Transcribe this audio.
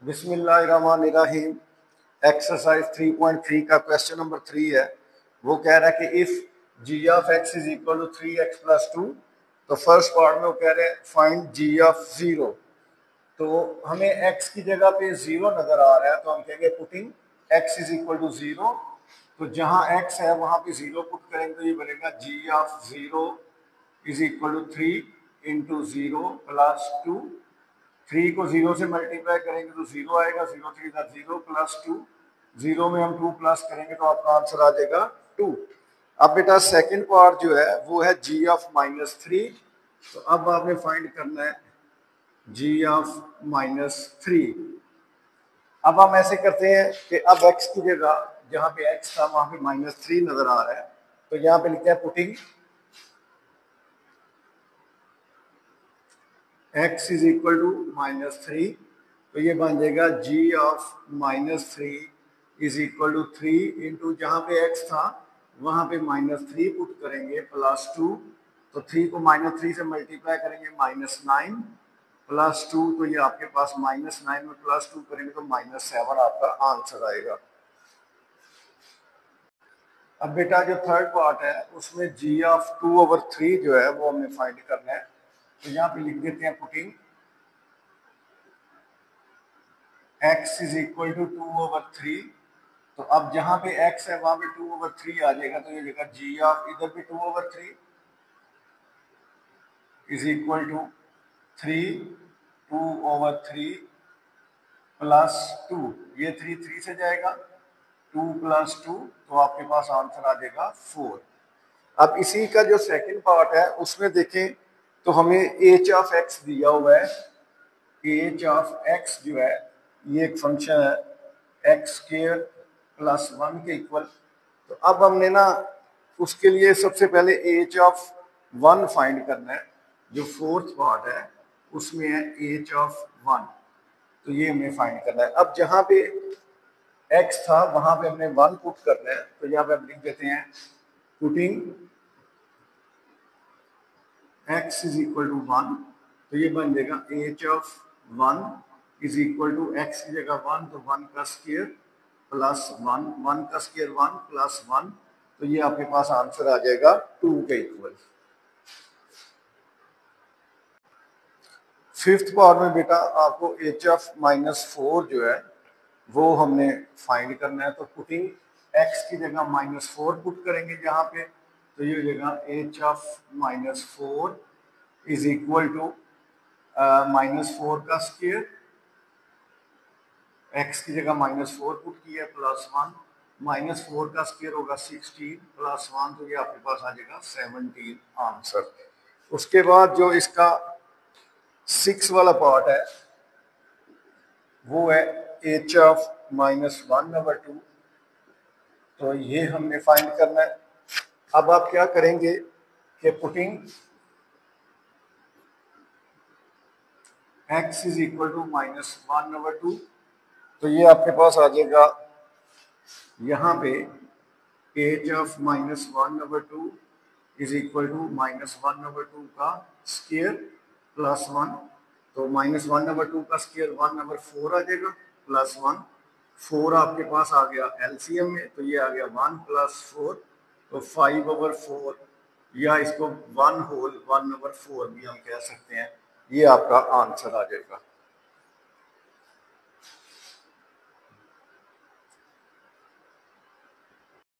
बिस्मिल्लाहिर्रहमानिर्रहीम। एक्सरसाइज 3.3 का question number 3 है। वो कह रहा है कि if g of x is equal to 3x+2, तो फर्स्ट पार्ट में वो कह रहे हैं फाइंड जी ऑफ जीरो। तो हमें x की जगह पे जीरो नजर आ रहा है, तो हम कहेंगे putting x is equal to zero. तो जहां x है वहां पे जीरो पुट करेंगे तो ये बनेगा g of zero is equal to 3 × 0 + 2। 3 को 0 से मल्टीप्लाई करेंगे तो 0 आएगा, 0 3 × 0 + 2। 0 में हम 2 प्लस करेंगे तो आपका आंसर आ जाएगा 2। अब बेटा सेकंड पार्ट जो है वो है जी ऑफ -3। तो अब आपने फाइंड करना है जी ऑफ -3। अब हम ऐसे करते हैं कि अब x की जगह जहां पे x था वहां पे -3 नजर आ रहा है, तो यहाँ पे लिखते हैं putting x is equal to -3। तो ये बन जाएगा g of -3 is equal to 3 into जहां पे x था वहां पे -3 पुट करेंगे +2। तो 3 को -3 से मल्टीप्लाई करेंगे -9 + 2। तो ये आपके पास -9 में +2 करेंगे तो -7 आपका आंसर आएगा। अब बेटा जो थर्ड पार्ट है उसमें जी ऑफ 2/3 जो है वो हमें फाइंड करना है। तो यहाँ पे लिख देते हैं putting x is equal to 2/3। तो अब जहां पे x है वहां पे 2/3 आ जाएगा, तो ये जगह जी ऑफ इधर भी 2/3 इज इक्वल टू 2/3 + 2। ये 3 से जाएगा, 2 + 2, तो आपके पास आंसर आ जाएगा 4। अब इसी का जो सेकंड पार्ट है उसमें देखें तो हमें एच ऑफ एक्स दिया हुआ है। एच ऑफ एक्स जो है ये एक फंक्शन है x² + 1 के इक्वल। तो अब हमने ना उसके लिए सबसे पहले एच ऑफ 1 फाइंड करना है। जो फोर्थ पार्ट है उसमें है एच ऑफ 1, तो ये हमें फाइंड करना है। अब जहां पे x था वहां पे हमने 1 पुट करना है, तो यहाँ पे हम लिख देते हैं putting x is equal to 1। तो ये बन जाएगा h of 1 is equal to x की जगह 1 तो 1 का स्क्वायर + 1, 1 का स्क्वायर 1 + 1। तो ये आपके पास आंसर आ जाएगा 2 के इक्वल। फिफ्थ पार्ट में बेटा आपको एच ऑफ -4 जो है वो हमने फाइंड करना है। तो पुटिंग x की जगह -4 पुट करेंगे जहां पे, तो ये हो जाएगा h of -4 is equal to -4 का स्क्वायर। x की जगह -4 पुट किया +1, -4 का स्क्वायर होगा 16 + 1, तो ये आपके पास आ जाएगा 17 आंसर। उसके बाद जो इसका 6 वाला पार्ट है वो है एच ऑफ -1/2। तो ये हमने फाइंड करना है। अब आप क्या करेंगे कि putting x is equal to -1/2। तो ये आपके पास आ जाएगा यहाँ पे h of -1/2 is equal to -1/2 का स्क्वायर +1। तो -1/2 का स्क्वायर 1/4 आ जाएगा +1। 4 आपके पास आ गया एलसीएम में, तो ये आ गया 1 + 4, तो 5/4, या इसको 1 होल 1/4 भी हम कह सकते हैं। ये आपका आंसर आ जाएगा।